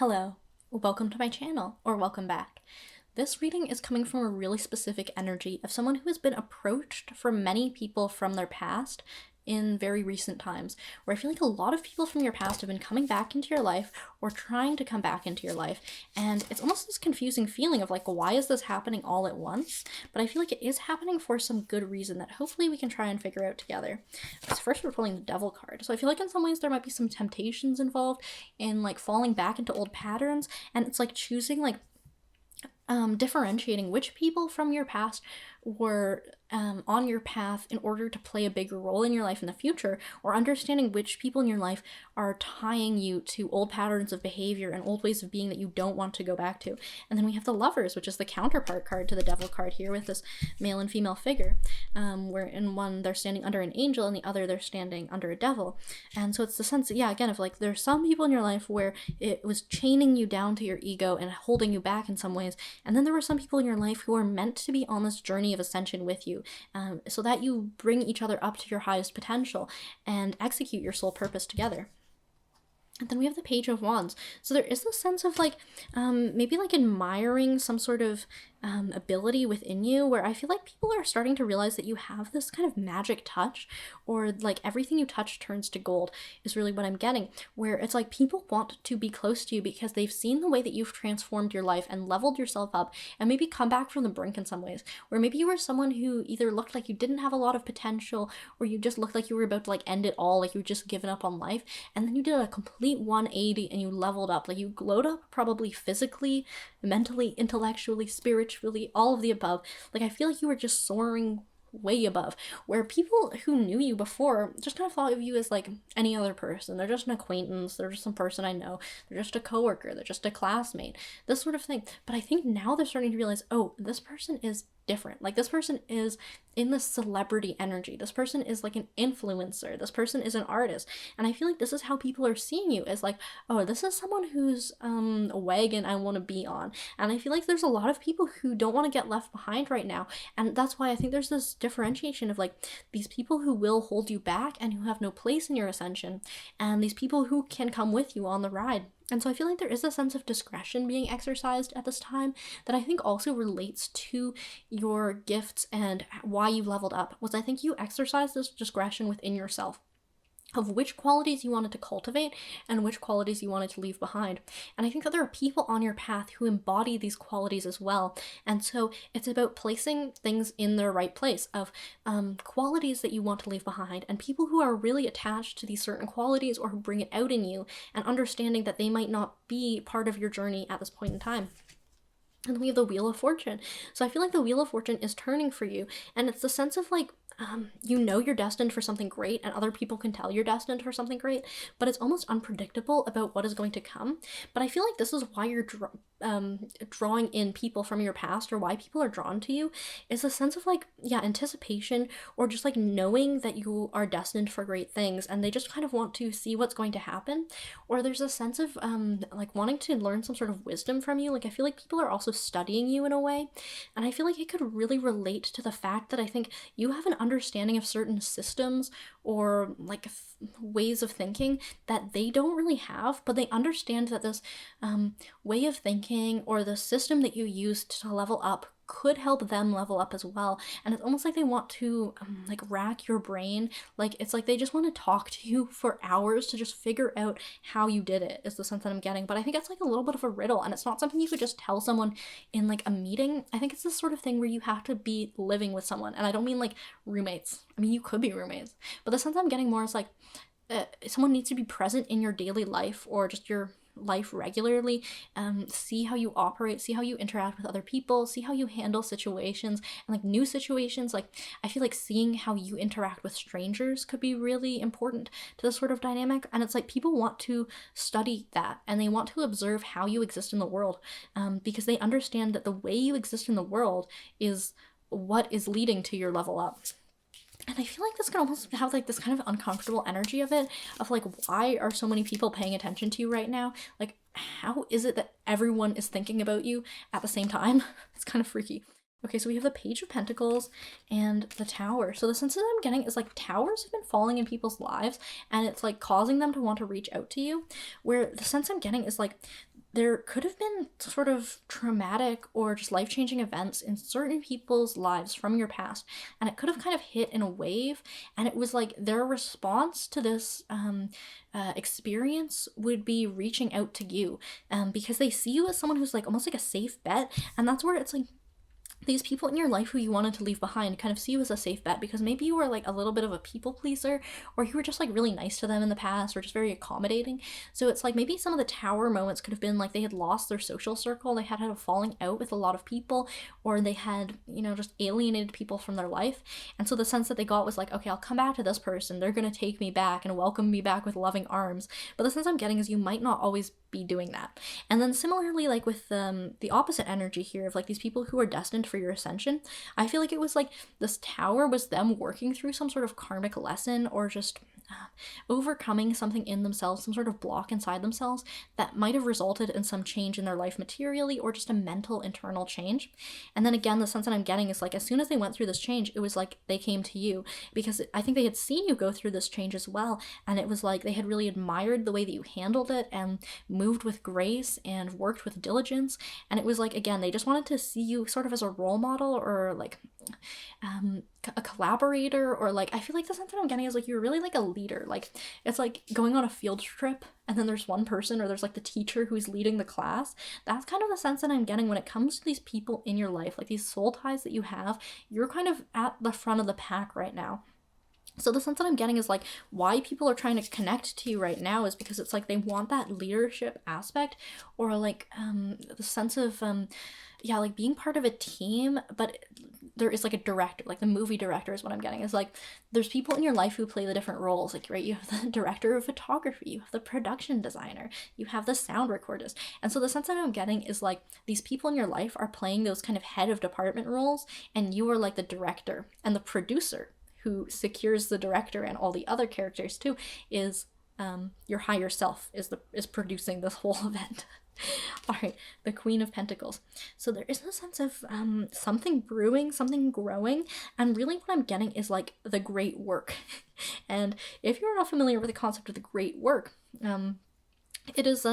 Hello, welcome to my channel, or welcome back. This reading is coming from a really specific energy of someone who has been approached from many people from their past in very recent times, where I feel like a lot of people from your past have been coming back into your life or trying to come back into your life, and it's almost this confusing feeling of like, why is this happening all at once? But I feel like it is happening for some good reason that hopefully we can try and figure out together. So first we're pulling the Devil card, so I feel like in some ways there might be some temptations involved in like falling back into old patterns, and it's like choosing like differentiating which people from your past were on your path in order to play a bigger role in your life in the future, or understanding which people in your life are tying you to old patterns of behavior and old ways of being that you don't want to go back to. And then we have the Lovers, which is the counterpart card to the Devil card here, with this male and female figure, where in one they're standing under an angel and the other they're standing under a devil. And so it's the sense, yeah, again, of like there's some people in your life where it was chaining you down to your ego and holding you back in some ways, and then there were some people in your life who are meant to be on this journey of ascension with you, so that you bring each other up to your highest potential and execute your soul purpose together. And then we have the Page of Wands. So there is this sense of like maybe like admiring some sort of ability within you, where I feel like people are starting to realize that you have this kind of magic touch, or like everything you touch turns to gold is really what I'm getting, where it's like people want to be close to you because they've seen the way that you've transformed your life and leveled yourself up and maybe come back from the brink in some ways, where maybe you were someone who either looked like you didn't have a lot of potential, or you just looked like you were about to like end it all, like you were just given up on life, and then you did a complete 180 and you leveled up, like you glowed up probably physically, mentally, intellectually, spiritually, all of the above. Like I feel like you were just soaring way above, where people who knew you before just kind of thought of you as like any other person. They're just an acquaintance, they're just some person I know, they're just a coworker, they're just a classmate, this sort of thing. But I think now they're starting to realize, oh, this person is different. Like this person is in the celebrity energy. This person is like an influencer. This person is an artist. And I feel like this is how people are seeing you, as like, oh, this is someone who's a wagon I want to be on. And I feel like there's a lot of people who don't want to get left behind right now. And that's why I think there's this differentiation of like these people who will hold you back and who have no place in your ascension, and these people who can come with you on the ride. And so I feel like there is a sense of discretion being exercised at this time that I think also relates to your gifts and why you've leveled up, was I think you exercise this discretion within yourself of which qualities you wanted to cultivate and which qualities you wanted to leave behind. And I think that there are people on your path who embody these qualities as well. And so it's about placing things in their right place of qualities that you want to leave behind, and people who are really attached to these certain qualities or who bring it out in you, and understanding that they might not be part of your journey at this point in time. And then we have the Wheel of Fortune. So I feel like the Wheel of Fortune is turning for you, and it's the sense of like, you know you're destined for something great, and other people can tell you're destined for something great, but it's almost unpredictable about what is going to come. But I feel like this is why you're drawing in people from your past, or why people are drawn to you, is a sense of like, yeah, anticipation, or just like knowing that you are destined for great things, and they just kind of want to see what's going to happen. Or there's a sense of like wanting to learn some sort of wisdom from you. Like I feel like people are also studying you in a way, and I feel like it could really relate to the fact that I think you have an understanding of certain systems or like ways of thinking that they don't really have, but they understand that this way of thinking or the system that you used to level up could help them level up as well. And it's almost like they want to like rack your brain. Like it's like they just want to talk to you for hours to just figure out how you did it, is the sense that I'm getting. But I think it's like a little bit of a riddle, and it's not something you could just tell someone in like a meeting. I think it's this sort of thing where you have to be living with someone, and I don't mean like roommates. I mean, you could be roommates, but the sense I'm getting more is like someone needs to be present in your daily life, or just your life regularly, see how you operate, see how you interact with other people, see how you handle situations, and like new situations. Like I feel like seeing how you interact with strangers could be really important to this sort of dynamic. And it's like people want to study that, and they want to observe how you exist in the world, because they understand that the way you exist in the world is what is leading to your level up. And I feel like this can almost have like this kind of uncomfortable energy of it, of like, why are so many people paying attention to you right now? Like, how is it that everyone is thinking about you at the same time? It's kind of freaky. Okay, so we have the Page of Pentacles and the Tower. So the sense that I'm getting is like towers have been falling in people's lives and it's like causing them to want to reach out to you. Where the sense I'm getting is like there could have been sort of traumatic or just life-changing events in certain people's lives from your past, and it could have kind of hit in a wave, and it was like their response to this experience would be reaching out to you, because they see you as someone who's like almost like a safe bet, and that's where it's like these people in your life who you wanted to leave behind kind of see you as a safe bet because maybe you were like a little bit of a people pleaser, or you were just like really nice to them in the past, or just very accommodating. So it's like maybe some of the Tower moments could have been like they had lost their social circle, they had a falling out with a lot of people, or they had, you know, just alienated people from their life. And so the sense that they got was like, okay, I'll come back to this person, they're gonna take me back and welcome me back with loving arms. But the sense I'm getting is you might not always be doing that. And then similarly, like with the opposite energy here of like these people who are destined for your ascension, I feel like it was like this Tower was them working through some sort of karmic lesson, or just overcoming something in themselves, some sort of block inside themselves that might have resulted in some change in their life materially, or just a mental internal change. And then again, the sense that I'm getting is like as soon as they went through this change, it was like they came to you because I think they had seen you go through this change as well, and it was like they had really admired the way that you handled it and moved with grace and worked with diligence. And it was like, again, they just wanted to see you sort of as a role model, or like a collaborator, or like I feel like the sense that I'm getting is like you're really like a leader. Like it's like going on a field trip and then there's one person, or there's like the teacher who's leading the class. That's kind of the sense that I'm getting when it comes to these people in your life, like these soul ties that you have. You're kind of at the front of the pack right now. So the sense that I'm getting is like why people are trying to connect to you right now is because it's like they want that leadership aspect, or like the sense of yeah, like being part of a team, but there is like a director, like the movie director is what I'm getting. Is like there's people in your life who play the different roles. Like, right, you have the director of photography, you have the production designer, you have the sound recordist. And so the sense that I'm getting is like these people in your life are playing those kind of head of department roles, and you are like the director, and the producer who secures the director and all the other characters too is your higher self is producing this whole event. All right, the Queen of Pentacles. So there is a sense of something brewing, something growing, and really what I'm getting is like the great work. And if you're not familiar with the concept of the great work, it is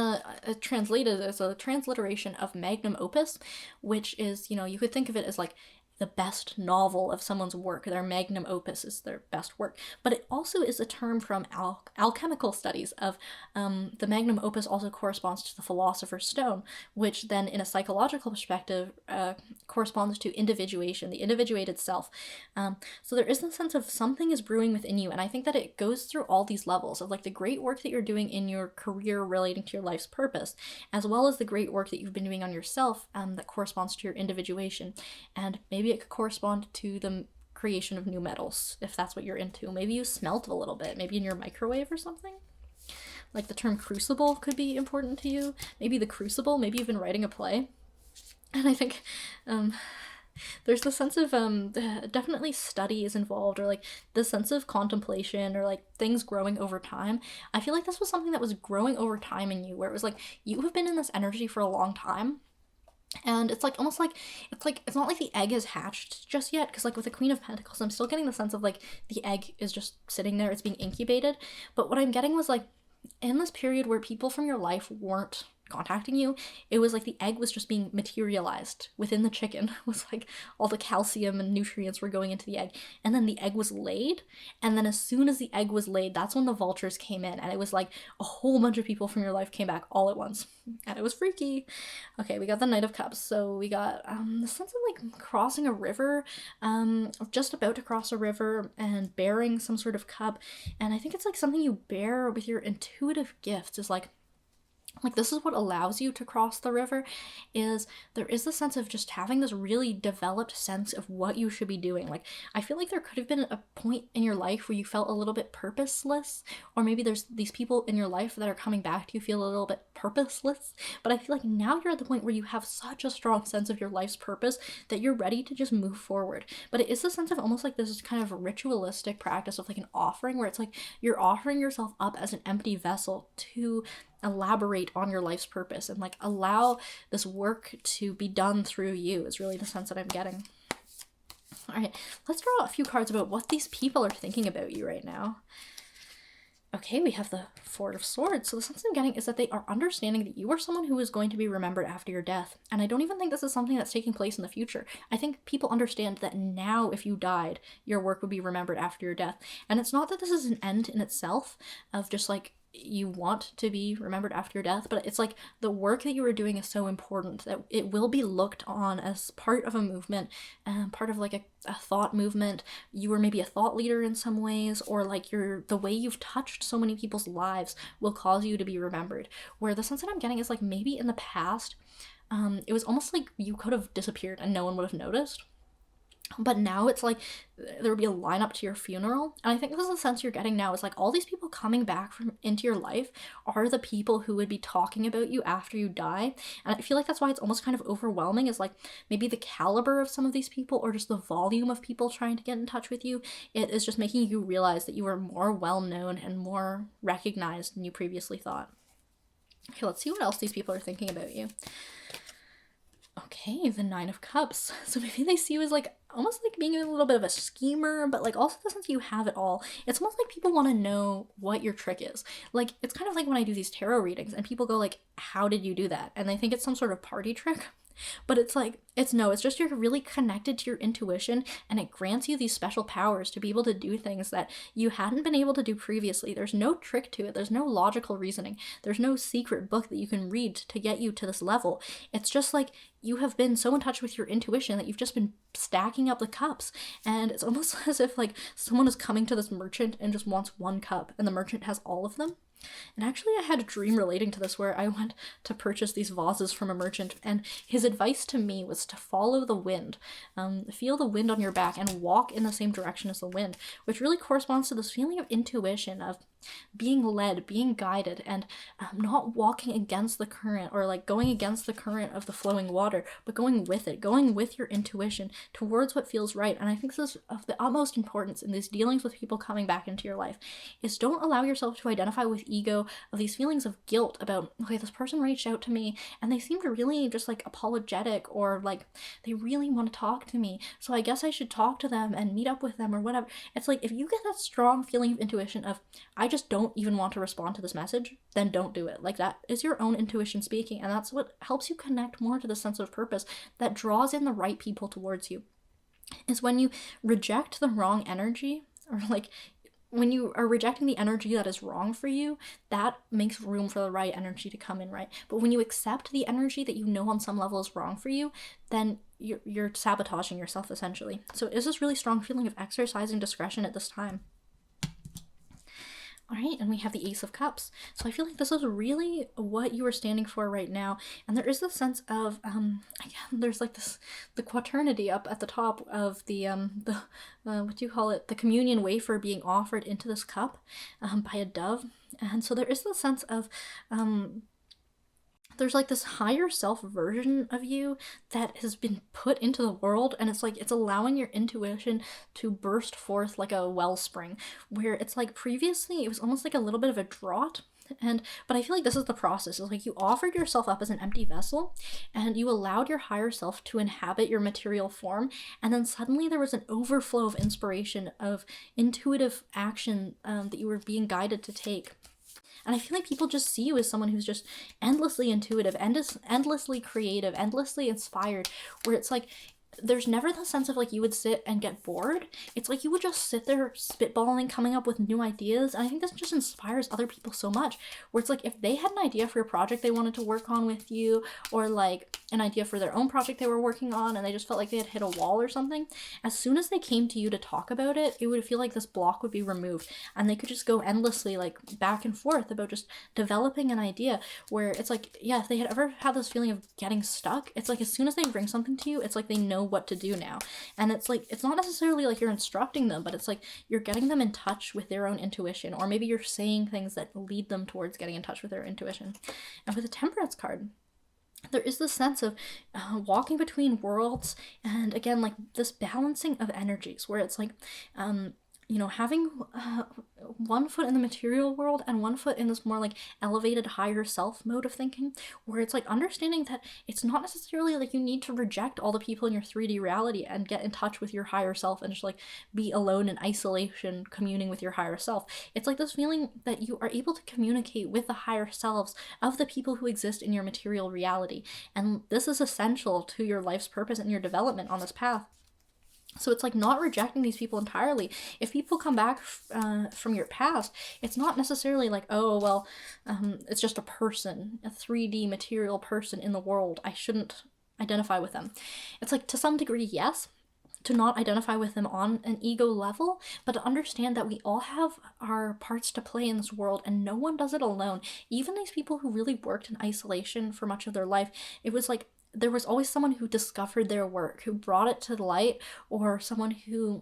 translated as a transliteration of magnum opus, which is, you know, you could think of it as like the best novel of someone's work. Their magnum opus is their best work. But it also is a term from alchemical studies of the magnum opus also corresponds to the Philosopher's Stone, which then in a psychological perspective corresponds to individuation, the individuated self. So there is a sense of something is brewing within you, and I think that it goes through all these levels of like the great work that you're doing in your career relating to your life's purpose, as well as the great work that you've been doing on yourself that corresponds to your individuation. And maybe it could correspond to the creation of new metals, if that's what you're into. Maybe you smelt a little bit, maybe in your microwave or something. Like the term crucible could be important to you. Maybe the crucible, maybe you've been writing a play. And I think there's the sense of definitely study is involved, or like the sense of contemplation, or like things growing over time. I feel like this was something that was growing over time in you, where it was like you have been in this energy for a long time. And it's like almost like it's not like the egg has hatched just yet, because like with the Queen of Pentacles I'm still getting the sense of like the egg is just sitting there, it's being incubated. But what I'm getting was like in this period where people from your life weren't contacting you, it was like the egg was just being materialized within the chicken. It was like all the calcium and nutrients were going into the egg, and then the egg was laid, and then as soon as the egg was laid, that's when the vultures came in, and it was like a whole bunch of people from your life came back all at once, and it was freaky. Okay, we got the Knight of Cups. So we got the sense of like crossing a river, just about to cross a river and bearing some sort of cup, and I think it's like something you bear with your intuitive gifts, is like this is what allows you to cross the river, is there is the sense of just having this really developed sense of what you should be doing. Like I feel like there could have been a point in your life where you felt a little bit purposeless, or maybe there's these people in your life that are coming back to you feel a little bit purposeless, but I feel like now you're at the point where you have such a strong sense of your life's purpose that you're ready to just move forward. But it is the sense of almost like this kind of ritualistic practice of like an offering, where it's like you're offering yourself up as an empty vessel to elaborate on your life's purpose, and like allow this work to be done through you, is really the sense that I'm getting. All right, let's draw a few cards about what these people are thinking about you right now. Okay, we have the Four of Swords. So the sense I'm getting is that they are understanding that you are someone who is going to be remembered after your death. And I don't even think this is something that's taking place in the future. I think people understand that now, if you died, your work would be remembered after your death. And it's not that this is an end in itself of just like you want to be remembered after your death, but it's like the work that you were doing is so important that it will be looked on as part of a movement, part of like a thought movement. You were maybe a thought leader in some ways, or like the way you've touched so many people's lives will cause you to be remembered. Where the sense that I'm getting is like maybe in the past, it was almost like you could have disappeared and no one would have noticed. But now it's like there would be a lineup to your funeral. And I think this is the sense you're getting now is like all these people coming back from into your life are the people who would be talking about you after you die. And I feel like that's why it's almost kind of overwhelming, is like maybe the caliber of some of these people or just the volume of people trying to get in touch with you. It is just making you realize that you are more well known and more recognized than you previously thought. Okay, let's see what else these people are thinking about you. Okay, the Nine of Cups. So maybe they see you as like almost like being a little bit of a schemer, but like also the sense you have it all. It's almost like people want to know what your trick is. Like it's kind of like when I do these tarot readings and people go like, how did you do that? And they think it's some sort of party trick. But it's like, it's just you're really connected to your intuition, and it grants you these special powers to be able to do things that you hadn't been able to do previously. There's no trick to it. There's no logical reasoning. There's no secret book that you can read to get you to this level. It's just like you have been so in touch with your intuition that you've just been stacking up the cups. And it's almost as if like someone is coming to this merchant and just wants one cup, and the merchant has all of them. And actually, I had a dream relating to this where I went to purchase these vases from a merchant, and his advice to me was to follow the wind. Feel the wind on your back and walk in the same direction as the wind, which really corresponds to this feeling of intuition, of being led, being guided, and not walking against the current or like going against the current of the flowing water, but going with it, going with your intuition towards what feels right. And I think this is of the utmost importance in these dealings with people coming back into your life, is don't allow yourself to identify with ego of these feelings of guilt about, okay, this person reached out to me and they seemed really just like apologetic, or like they really want to talk to me, so I guess I should talk to them and meet up with them or whatever. It's like if you get that strong feeling of intuition of, I just don't even want to respond to this message, then don't do it. Like that is your own intuition speaking, and that's what helps you connect more to the sense of purpose that draws in the right people towards you. Is when you reject the wrong energy, or like when you are rejecting the energy that is wrong for you, that makes room for the right energy to come in, right? But when you accept the energy that you know on some level is wrong for you, then you're sabotaging yourself essentially. So it is this really strong feeling of exercising discretion at this time. All right, and we have the Ace of Cups. So I feel like this is really what you are standing for right now. And there is this sense of, again, there's like this, the quaternity up at the top of the what do you call it? The communion wafer being offered into this cup by a dove. And so there is this sense of, there's like this higher self version of you that has been put into the world, and it's like it's allowing your intuition to burst forth like a wellspring, where it's like previously it was almost like a little bit of a drought. But I feel like this is the process. It's like you offered yourself up as an empty vessel, and you allowed your higher self to inhabit your material form, and then suddenly there was an overflow of inspiration, of intuitive action that you were being guided to take. And I feel like people just see you as someone who's just endlessly intuitive, endlessly creative, endlessly inspired, where it's like there's never the sense of like you would sit and get bored. It's like you would just sit there spitballing, coming up with new ideas. And I think this just inspires other people so much, where it's like if they had an idea for a project they wanted to work on with you, or like an idea for their own project they were working on, and they just felt like they had hit a wall or something, as soon as they came to you to talk about it, it would feel like this block would be removed, and they could just go endlessly like back and forth about just developing an idea, where it's like, yeah, if they had ever had this feeling of getting stuck, it's like as soon as they bring something to you, it's like they know what to do now. And it's like it's not necessarily like you're instructing them, but it's like you're getting them in touch with their own intuition, or maybe you're saying things that lead them towards getting in touch with their intuition. And with the Temperance card, there is this sense of walking between worlds, and again like this balancing of energies, where it's like having one foot in the material world and one foot in this more like elevated higher self mode of thinking, where it's like understanding that it's not necessarily like you need to reject all the people in your 3D reality and get in touch with your higher self and just like be alone in isolation communing with your higher self. It's like this feeling that you are able to communicate with the higher selves of the people who exist in your material reality, and this is essential to your life's purpose and your development on this path. So it's like not rejecting these people entirely. If people come back from your past, it's not necessarily like, oh, well, it's just a person, a 3D material person in the world. I shouldn't identify with them. It's like to some degree, yes, to not identify with them on an ego level, but to understand that we all have our parts to play in this world and no one does it alone. Even these people who really worked in isolation for much of their life, it was like there was always someone who discovered their work, who brought it to the light, or someone who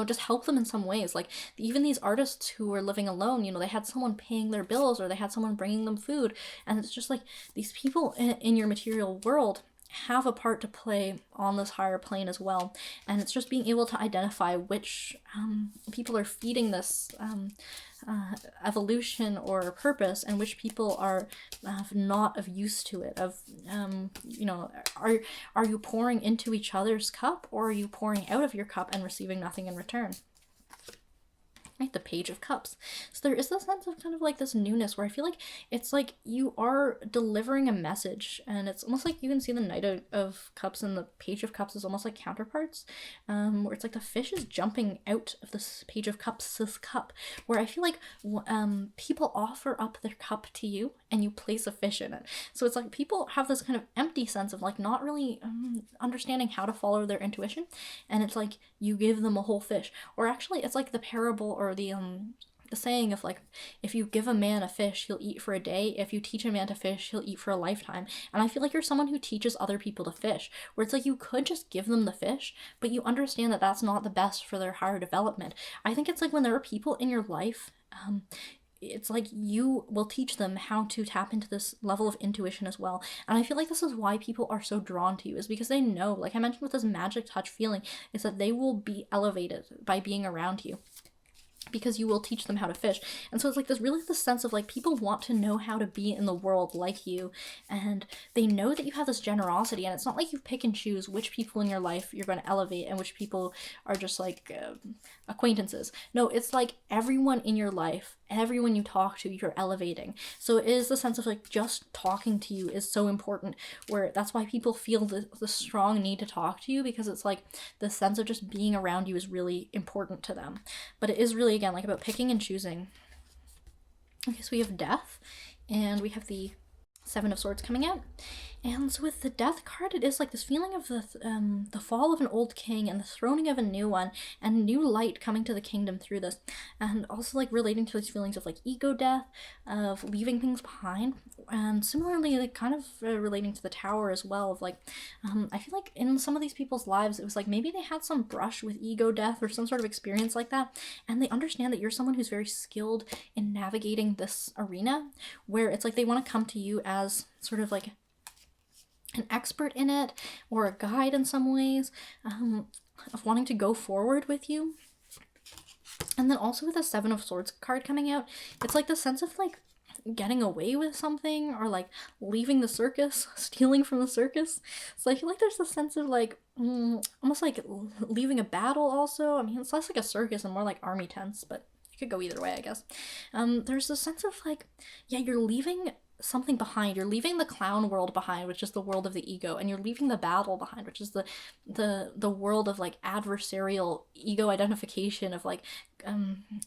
just helped them in some ways. Like even these artists who were living alone, they had someone paying their bills or they had someone bringing them food. And it's just like these people in your material world have a part to play on this higher plane as well. And it's just being able to identify which people are feeding this evolution or purpose and which people are not of use to it. Are you pouring into each other's cup, or are you pouring out of your cup and receiving nothing in return? Right, the Page of Cups. So there is this sense of kind of like this newness where I feel like it's like you are delivering a message, and it's almost like you can see the Knight of Cups and the Page of Cups as almost like counterparts, where it's like the fish is jumping out of this Page of Cups, this cup, where I feel like people offer up their cup to you and you place a fish in it. So it's like people have this kind of empty sense of like not really understanding how to follow their intuition, and it's like you give them a whole fish. Or actually it's like the parable or the saying of like, if you give a man a fish, he'll eat for a day. If you teach a man to fish, he'll eat for a lifetime. And I feel like you're someone who teaches other people to fish, where it's like you could just give them the fish, but you understand that that's not the best for their higher development. I think it's like when there are people in your life, it's like you will teach them how to tap into this level of intuition as well. And I feel like this is why people are so drawn to you, is because they know, like I mentioned with this magic touch feeling, is that they will be elevated by being around you, because you will teach them how to fish. And so it's like this sense of like people want to know how to be in the world like you, and they know that you have this generosity, and it's not like you pick and choose which people in your life you're going to elevate and which people are just like acquaintances. No, it's like everyone in your life, everyone you talk to, you're elevating. So it is the sense of like just talking to you is so important, where that's why people feel the strong need to talk to you, because it's like the sense of just being around you is really important to them. But it is really, again, like about picking and choosing. Okay, so we have Death, and we have the Seven of Swords coming out. And so with the Death card, it is like this feeling of the fall of an old king and the throning of a new one, and new light coming to the kingdom through this. And also like relating to these feelings of like ego death, of leaving things behind. And similarly, like kind of relating to the Tower as well, of like, I feel like in some of these people's lives, it was like maybe they had some brush with ego death or some sort of experience like that. And they understand that you're someone who's very skilled in navigating this arena, where it's like they want to come to you as sort of like an expert in it, or a guide in some ways, of wanting to go forward with you. And then also with the Seven of Swords card coming out, it's like the sense of like getting away with something, or like leaving the circus, stealing from the circus. So I feel like there's a sense of like almost like leaving a battle also. I mean, it's less like a circus and more like army tents, but it could go either way, I guess. There's a sense of like, yeah, you're leaving something behind. You're leaving the clown world behind, which is the world of the ego, and you're leaving the battle behind, which is the world of like adversarial ego identification, of like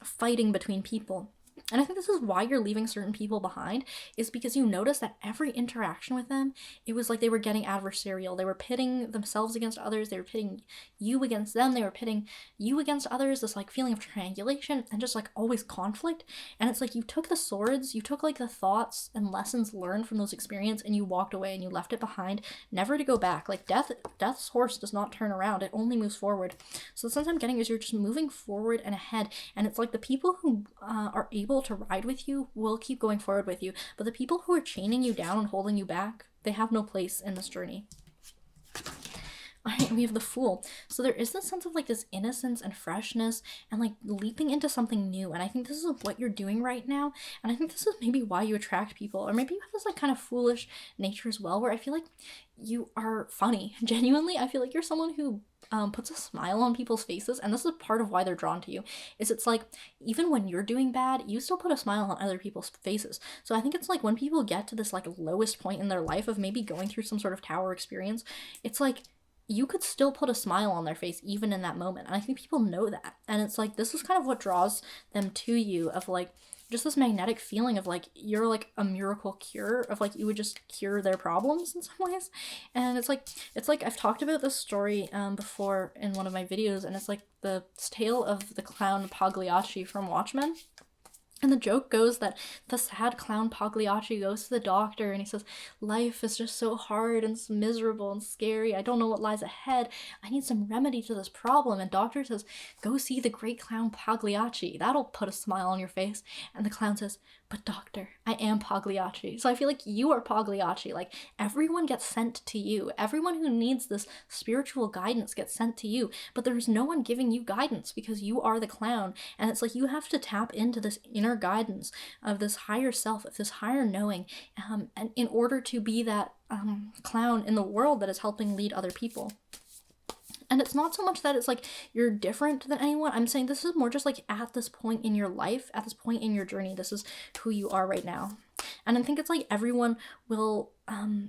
fighting between people. And I think this is why you're leaving certain people behind, is because you notice that every interaction with them, it was like they were getting adversarial. They were pitting themselves against others. They were pitting you against them. They were pitting you against others. This like feeling of triangulation and just like always conflict. And it's like you took the swords, you took like the thoughts and lessons learned from those experiences, and you walked away and you left it behind, never to go back. Like Death's horse does not turn around. It only moves forward. So the sense I'm getting is you're just moving forward and ahead. And it's like the people who are able to ride with you will keep going forward with you, but the people who are chaining you down and holding you back, they have no place in this journey. Alright, we have the Fool. So there is this sense of like this innocence and freshness and like leaping into something new. And I think this is what you're doing right now. And I think this is maybe why you attract people. Or maybe you have this like kind of foolish nature as well, where I feel like you are funny. Genuinely, I feel like you're someone who puts a smile on people's faces, and this is part of why they're drawn to you. Is it's like even when you're doing bad, you still put a smile on other people's faces. So I think it's like when people get to this like lowest point in their life of maybe going through some sort of tower experience, it's like you could still put a smile on their face even in that moment. And I think people know that. And it's like this is kind of what draws them to you, of like just this magnetic feeling of like you're like a miracle cure, of like you would just cure their problems in some ways. And it's like I've talked about this story before in one of my videos, and it's like the tale of the clown Pagliacci from Watchmen. And the joke goes that the sad clown Pagliacci goes to the doctor and he says, life is just so hard and miserable and scary. I don't know what lies ahead. I need some remedy to this problem. And doctor says, go see the great clown Pagliacci. That'll put a smile on your face. And the clown says, but doctor, I am Pagliacci. So I feel like you are Pagliacci. Like everyone gets sent to you. Everyone who needs this spiritual guidance gets sent to you. But there's no one giving you guidance because you are the clown. And it's like you have to tap into this inner guidance of this higher self, of this higher knowing, and in order to be that clown in the world that is helping lead other people. And it's not so much that it's like you're different than anyone. I'm saying this is more just like at this point in your life, at this point in your journey, this is who you are right now. And I think it's like everyone will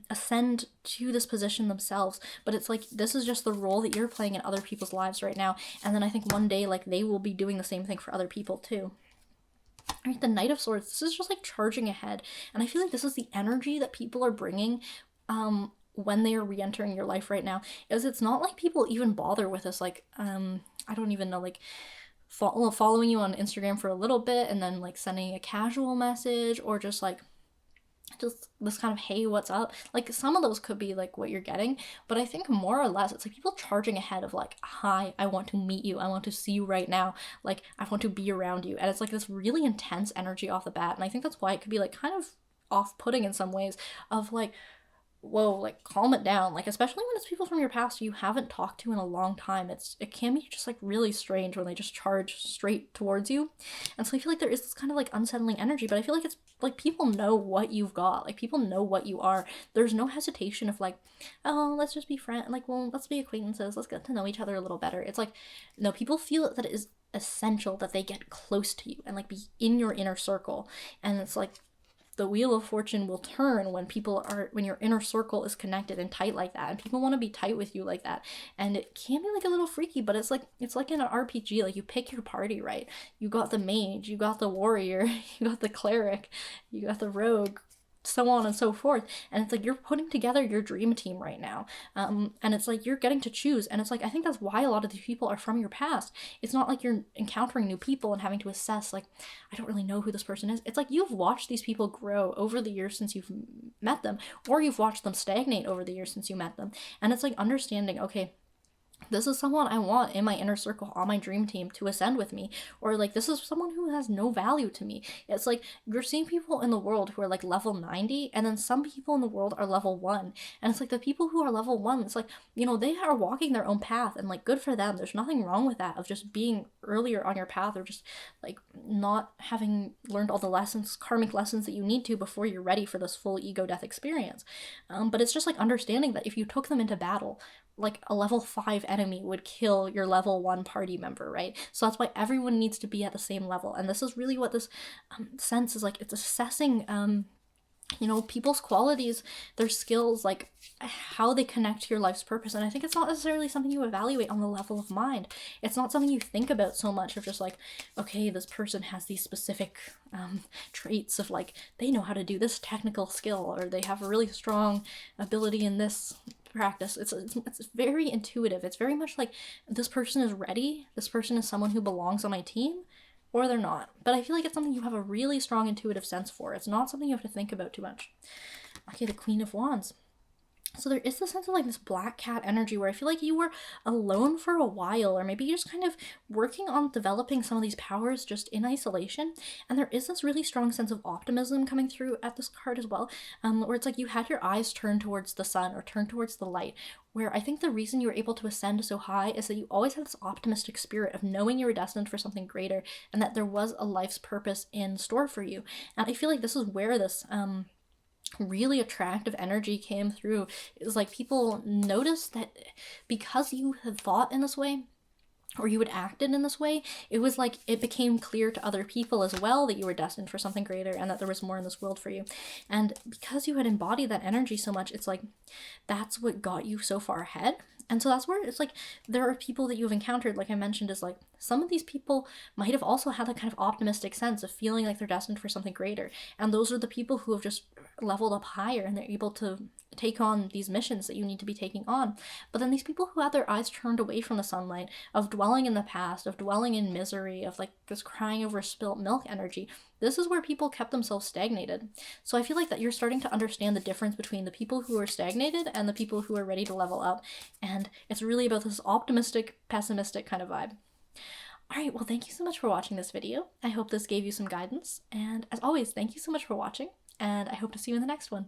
ascend to this position themselves, but it's like this is just the role that you're playing in other people's lives right now. And then I think one day like they will be doing the same thing for other people too. Alright, the Knight of Swords, this is just like charging ahead. And I feel like this is the energy that people are bringing when they are re-entering your life right now. Is it's not like people even bother with this like I don't even know, like following you on Instagram for a little bit and then like sending a casual message, or just this kind of hey what's up. Like some of those could be like what you're getting, but I think more or less it's like people charging ahead of like, hi, I want to meet you, I want to see you right now, like I want to be around you. And it's like this really intense energy off the bat, and I think that's why it could be like kind of off-putting in some ways, of like, whoa, like calm it down. Like especially when it's people from your past you haven't talked to in a long time, it can be just like really strange when they just charge straight towards you. And so I feel like there is this kind of like unsettling energy, but I feel like it's like people know what you've got, like people know what you are. There's no hesitation of like, oh, let's just be friends, like, well, let's be acquaintances, let's get to know each other a little better. It's like, no, people feel that it is essential that they get close to you and like be in your inner circle. And it's like the wheel of fortune will turn when your inner circle is connected and tight like that, and people want to be tight with you like that. And it can be like a little freaky, but it's like in an RPG, like you pick your party, right? You got the mage, you got the warrior, you got the cleric, you got the rogue, so on and so forth. And it's like you're putting together your dream team right now, and it's like you're getting to choose. And it's like I think that's why a lot of these people are from your past. It's not like you're encountering new people and having to assess like, I don't really know who this person is. It's like you've watched these people grow over the years since you've met them, or you've watched them stagnate over the years since you met them. And it's like understanding, okay, this is someone I want in my inner circle on my dream team to ascend with me, or like this is someone who has no value to me. It's like you're seeing people in the world who are like level 90, and then some people in the world are level 1, and it's like the people who are level 1, it's like, you know, they are walking their own path, and like good for them. There's nothing wrong with that, of just being earlier on your path, or just like not having learned all the lessons, karmic lessons that you need to before you're ready for this full ego death experience. But it's just like understanding that if you took them into battle, like a level 5 enemy would kill your level 1 party member, right? So that's why everyone needs to be at the same level. And this is really what this sense is like. It's assessing people's qualities, their skills, like how they connect to your life's purpose. And I think it's not necessarily something you evaluate on the level of mind. It's not something you think about so much, of just like, okay, this person has these specific traits of like, they know how to do this technical skill, or they have a really strong ability in this practice. It's very intuitive. It's very much like, this person is ready, this person is someone who belongs on my team, or they're not. But I feel like it's something you have a really strong intuitive sense for. It's not something you have to think about too much. Okay, the Queen of Wands. So there is this sense of like this black cat energy where I feel like you were alone for a while, or maybe you're just kind of working on developing some of these powers just in isolation. And there is this really strong sense of optimism coming through at this card as well, where it's like you had your eyes turned towards the sun or turned towards the light. Where I think the reason you were able to ascend so high is that you always had this optimistic spirit of knowing you were destined for something greater and that there was a life's purpose in store for you. And I feel like this is where this really attractive energy came through. It was like people noticed that because you had thought in this way, or you had acted in this way, it was like it became clear to other people as well that you were destined for something greater and that there was more in this world for you. And because you had embodied that energy so much, it's like that's what got you so far ahead. And so that's where it's like there are people that you've encountered, like I mentioned, is like some of these people might have also had that kind of optimistic sense of feeling like they're destined for something greater. And those are the people who have just leveled up higher and they're able to take on these missions that you need to be taking on. But then these people who had their eyes turned away from the sunlight, of dwelling in the past, of dwelling in misery, of like this crying over spilt milk energy, this is where people kept themselves stagnated. So I feel like that you're starting to understand the difference between the people who are stagnated and the people who are ready to level up. And it's really about this optimistic, pessimistic kind of vibe. Alright, well, thank you so much for watching this video. I hope this gave you some guidance. And as always, thank you so much for watching, and I hope to see you in the next one.